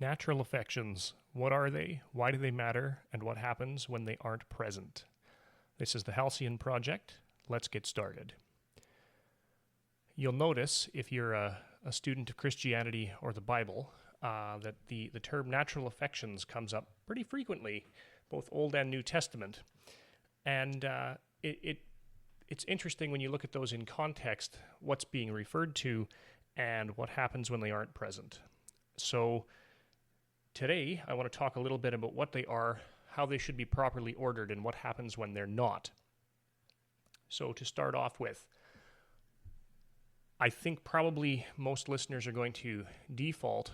Natural affections. What are they? Why do they matter? And what happens when they aren't present? This is the Halcyon Project. Let's get started. You'll notice, if you're a student of Christianity or the Bible, that the term natural affections comes up pretty frequently, both Old and New Testament. And it's interesting when you look at those in context, what's being referred to and what happens when they aren't present. So today, I want to talk a little bit about what they are, how they should be properly ordered, and what happens when they're not. So to start off with, I think probably most listeners are going to default,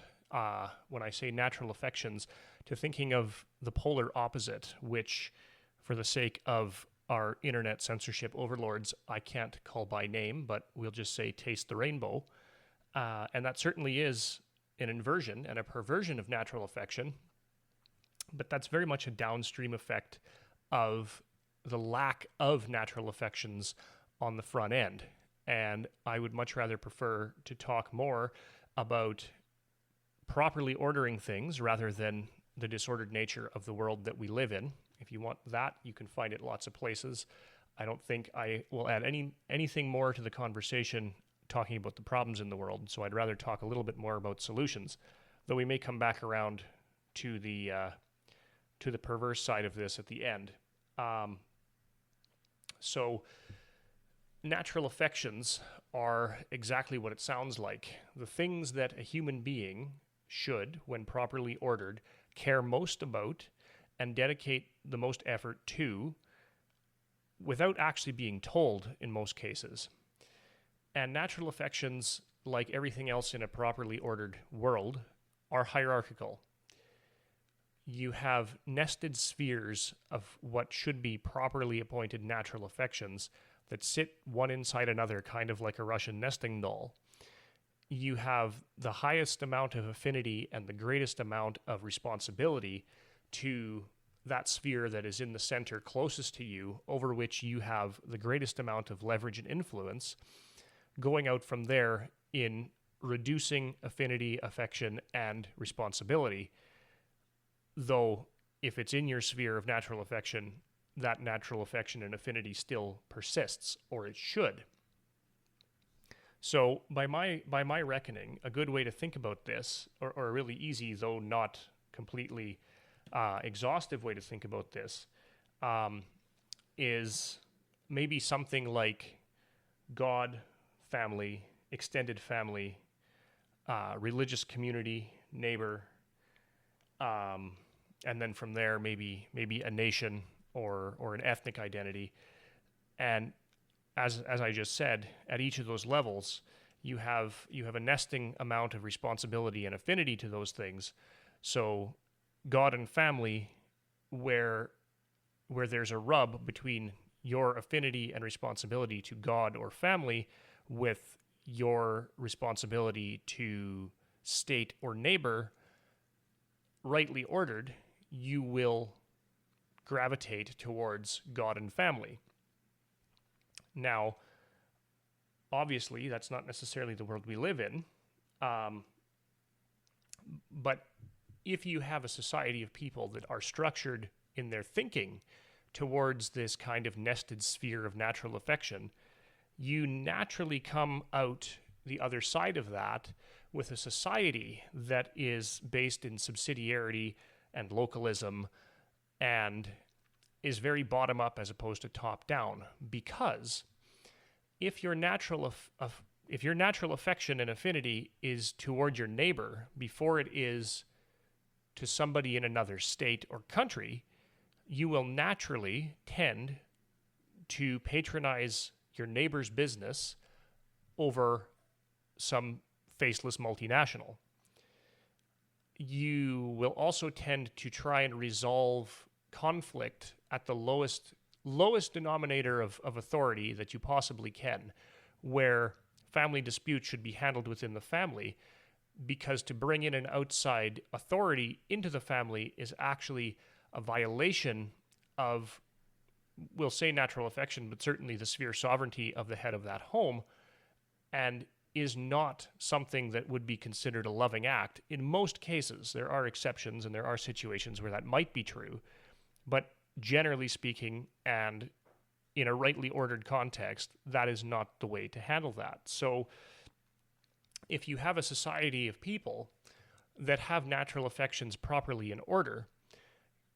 when I say natural affections, to thinking of the polar opposite, which, for the sake of our internet censorship overlords, I can't call by name, but we'll just say taste the rainbow. And that certainly is an inversion and a perversion of natural affection, but that's very much a downstream effect of the lack of natural affections on the front end. And I would much rather prefer to talk more about properly ordering things rather than the disordered nature of the world that we live in. If you want that, you can find it lots of places. I don't think I will add anything more to the conversation talking about the problems in the world, so I'd rather talk a little bit more about solutions, though we may come back around to the perverse side of this at the end. So natural affections are exactly what it sounds like. The things that a human being should, when properly ordered, care most about and dedicate the most effort to without actually being told in most cases. And natural affections, like everything else in a properly ordered world, are hierarchical. You have nested spheres of what should be properly appointed natural affections that sit one inside another, kind of like a Russian nesting doll. You have the highest amount of affinity and the greatest amount of responsibility to that sphere that is in the center closest to you, over which you have the greatest amount of leverage and influence, going out from there in reducing affinity, affection, and responsibility. Though, if it's in your sphere of natural affection, that natural affection and affinity still persists, or it should. So, by my reckoning, a good way to think about this, or a really easy, though not completely exhaustive way to think about this, is maybe something like God, family, extended family, religious community, neighbor, and then from there maybe a nation or an ethnic identity. And as I just said, at each of those levels, you have a nesting amount of responsibility and affinity to those things. So God and family, where there's a rub between your affinity and responsibility to God or family with your responsibility to state or neighbor, rightly ordered, you will gravitate towards God and family. Now, obviously, that's not necessarily the world we live in, but if you have a society of people that are structured in their thinking towards this kind of nested sphere of natural affection, you naturally come out the other side of that with a society that is based in subsidiarity and localism and is very bottom up as opposed to top down. Because if your natural affection and affinity is toward your neighbor before it is to somebody in another state or country, you will naturally tend to patronize your neighbor's business over some faceless multinational. You will also tend to try and resolve conflict at the lowest denominator of authority that you possibly can, where family disputes should be handled within the family, because to bring in an outside authority into the family is actually a violation of, we'll say natural affection, but certainly the sphere sovereignty of the head of that home. And is not something that would be considered a loving act. In most cases, there are exceptions and there are situations where that might be true, but generally speaking, and in a rightly ordered context, that is not the way to handle that. So if you have a society of people that have natural affections properly in order,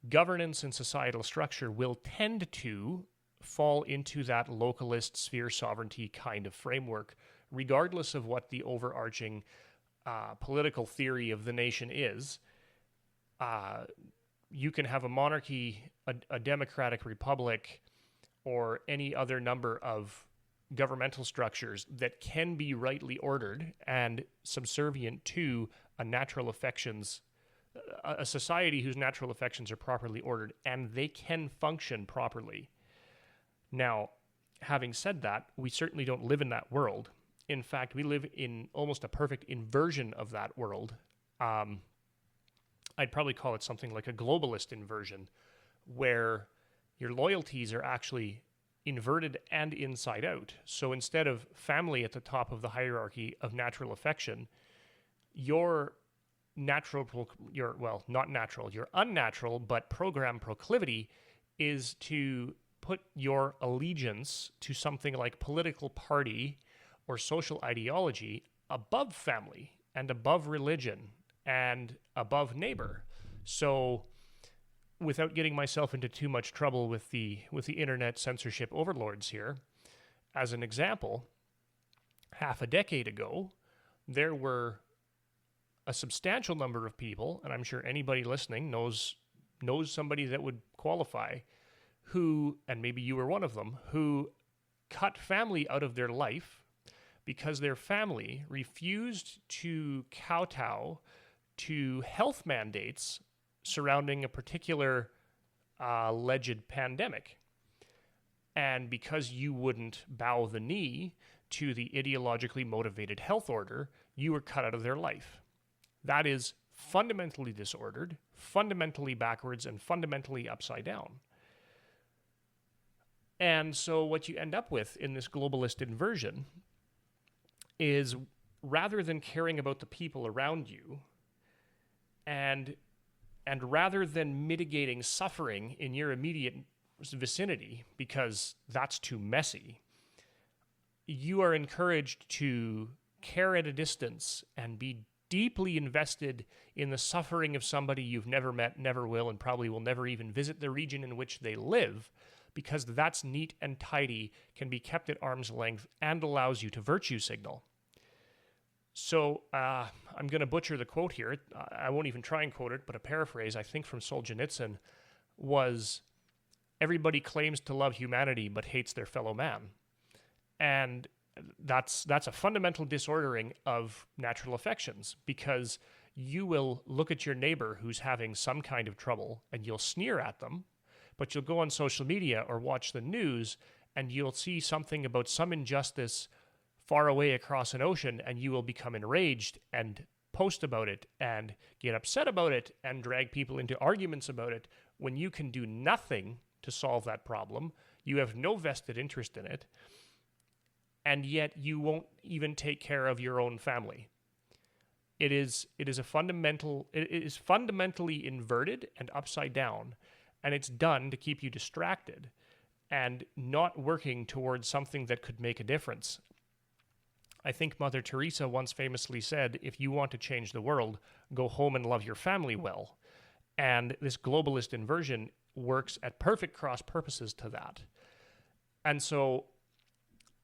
governance and societal structure will tend to fall into that localist sphere sovereignty kind of framework, regardless of what the overarching political theory of the nation is. You can have a monarchy, a democratic republic, or any other number of governmental structures that can be rightly ordered and subservient to a natural affections, a society whose natural affections are properly ordered, and they can function properly. Now, having said that, we certainly don't live in that world. In fact, we live in almost a perfect inversion of that world. I'd probably call it something like a globalist inversion, where your loyalties are actually inverted and inside out. So instead of family at the top of the hierarchy of natural affection, your unnatural but programmed proclivity is to put your allegiance to something like political party or social ideology above family and above religion and above neighbor. So without getting myself into too much trouble with the internet censorship overlords here, as an example, half a decade ago, there were a substantial number of people, and I'm sure anybody listening knows somebody that would qualify, who, and maybe you were one of them, who cut family out of their life because their family refused to kowtow to health mandates surrounding a particular alleged pandemic. And because you wouldn't bow the knee to the ideologically motivated health order, you were cut out of their life. That is fundamentally disordered, fundamentally backwards, and fundamentally upside down. And so what you end up with in this globalist inversion is, rather than caring about the people around you, and rather than mitigating suffering in your immediate vicinity, because that's too messy, you are encouraged to care at a distance and be deeply invested in the suffering of somebody you've never met, never will, and probably will never even visit the region in which they live, because that's neat and tidy, can be kept at arm's length, and allows you to virtue signal. So I'm going to butcher the quote here. I won't even try and quote it, but a paraphrase, I think, from Solzhenitsyn was, "Everybody claims to love humanity but hates their fellow man." And that's a fundamental disordering of natural affections, because you will look at your neighbor who's having some kind of trouble and you'll sneer at them, but you'll go on social media or watch the news and you'll see something about some injustice far away across an ocean, and you will become enraged and post about it and get upset about it and drag people into arguments about it, when you can do nothing to solve that problem. You have no vested interest in it, and yet you won't even take care of your own family. It is fundamentally inverted and upside down, and it's done to keep you distracted and not working towards something that could make a difference. I think Mother Teresa once famously said, if you want to change the world, go home and love your family well. And this globalist inversion works at perfect cross purposes to that. And so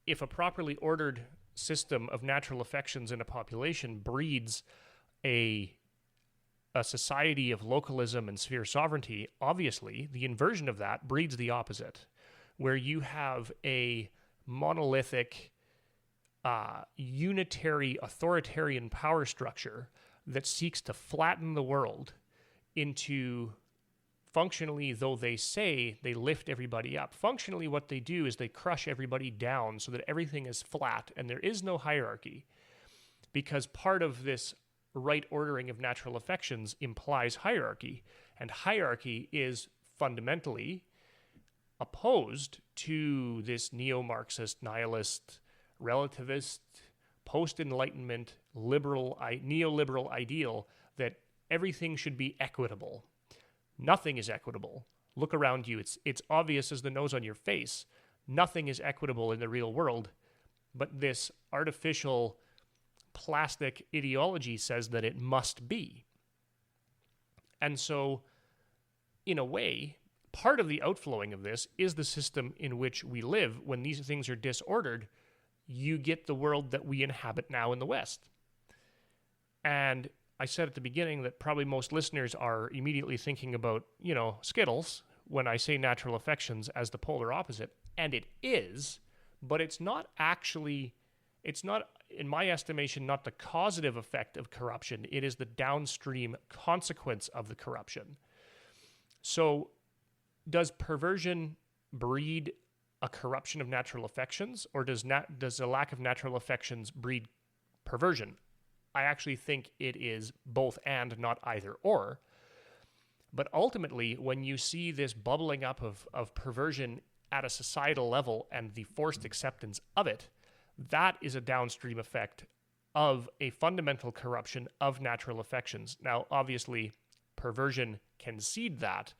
if a properly ordered system of natural affections in a population breeds a society of localism and sphere sovereignty, obviously the inversion of that breeds the opposite, where you have a monolithic, unitary authoritarian power structure that seeks to flatten the world into, functionally, though they say they lift everybody up, functionally what they do is they crush everybody down so that everything is flat and there is no hierarchy, because part of this right ordering of natural affections implies hierarchy, and hierarchy is fundamentally opposed to this neo-Marxist, nihilist, relativist, post-Enlightenment neoliberal ideal that everything should be equitable. Nothing is equitable. Look around you. It's obvious as the nose on your face. Nothing is equitable in the real world, but this artificial plastic ideology says that it must be. And so, in a way, part of the outflowing of this is the system in which we live. When these things are disordered, you get the world that we inhabit now in the West. And I said at the beginning that probably most listeners are immediately thinking about, Skittles when I say natural affections as the polar opposite. And it is, but it's not, in my estimation, not the causative effect of corruption. It is the downstream consequence of the corruption. So does perversion breed a corruption of natural affections, or does a lack of natural affections breed perversion? I actually think it is both and, not either or. But ultimately, when you see this bubbling up of perversion at a societal level and the forced acceptance of it, that is a downstream effect of a fundamental corruption of natural affections. Now, obviously, perversion can seed that,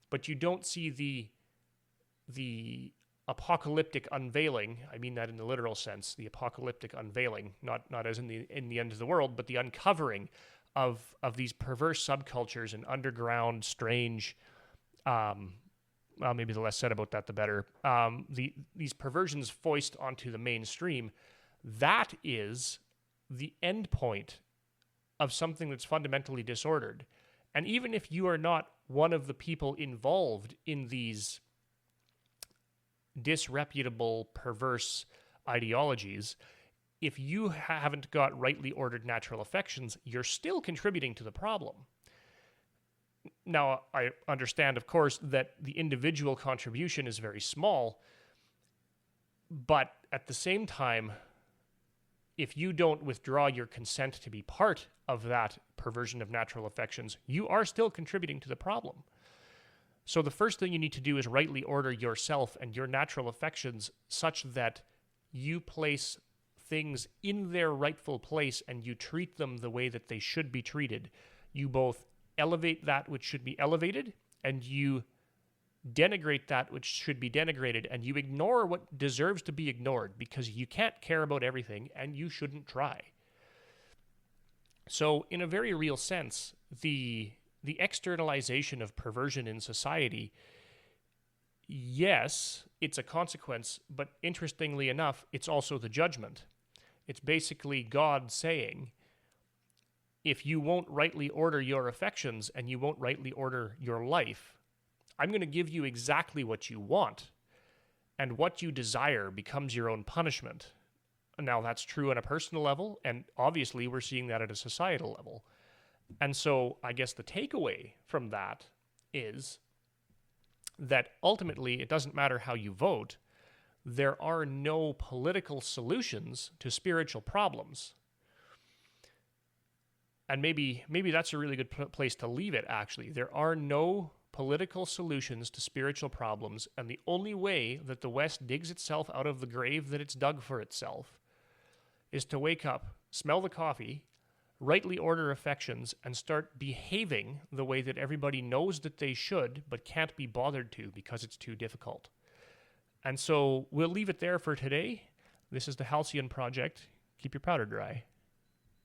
but you don't see the apocalyptic unveiling. I mean that in the literal sense, the apocalyptic unveiling, not as in the end of the world, but the uncovering of these perverse subcultures and underground, strange, well, maybe the less said about that, the better. These perversions foist onto the mainstream, that is the end point of something that's fundamentally disordered. And even if you are not one of the people involved in these disreputable, perverse ideologies, if you haven't got rightly ordered natural affections, you're still contributing to the problem. Now, I understand, of course, that the individual contribution is very small, but at the same time, if you don't withdraw your consent to be part of that perversion of natural affections, you are still contributing to the problem. So the first thing you need to do is rightly order yourself and your natural affections such that you place things in their rightful place and you treat them the way that they should be treated. You both elevate that which should be elevated and you denigrate that which should be denigrated, and you ignore what deserves to be ignored because you can't care about everything and you shouldn't try. So in a very real sense, the externalization of perversion in society, yes, it's a consequence, but interestingly enough, it's also the judgment. It's basically God saying, if you won't rightly order your affections and you won't rightly order your life, I'm going to give you exactly what you want, and what you desire becomes your own punishment. Now, that's true on a personal level, and obviously we're seeing that at a societal level. And so I guess the takeaway from that is that ultimately it doesn't matter how you vote. There are no political solutions to spiritual problems. And maybe that's a really good place to leave it, actually. There are no political solutions to spiritual problems, and the only way that the West digs itself out of the grave that it's dug for itself is to wake up, smell the coffee, rightly order affections, and start behaving the way that everybody knows that they should but can't be bothered to because it's too difficult. And so we'll leave it there for today. This is the Halcyon Project. Keep your powder dry.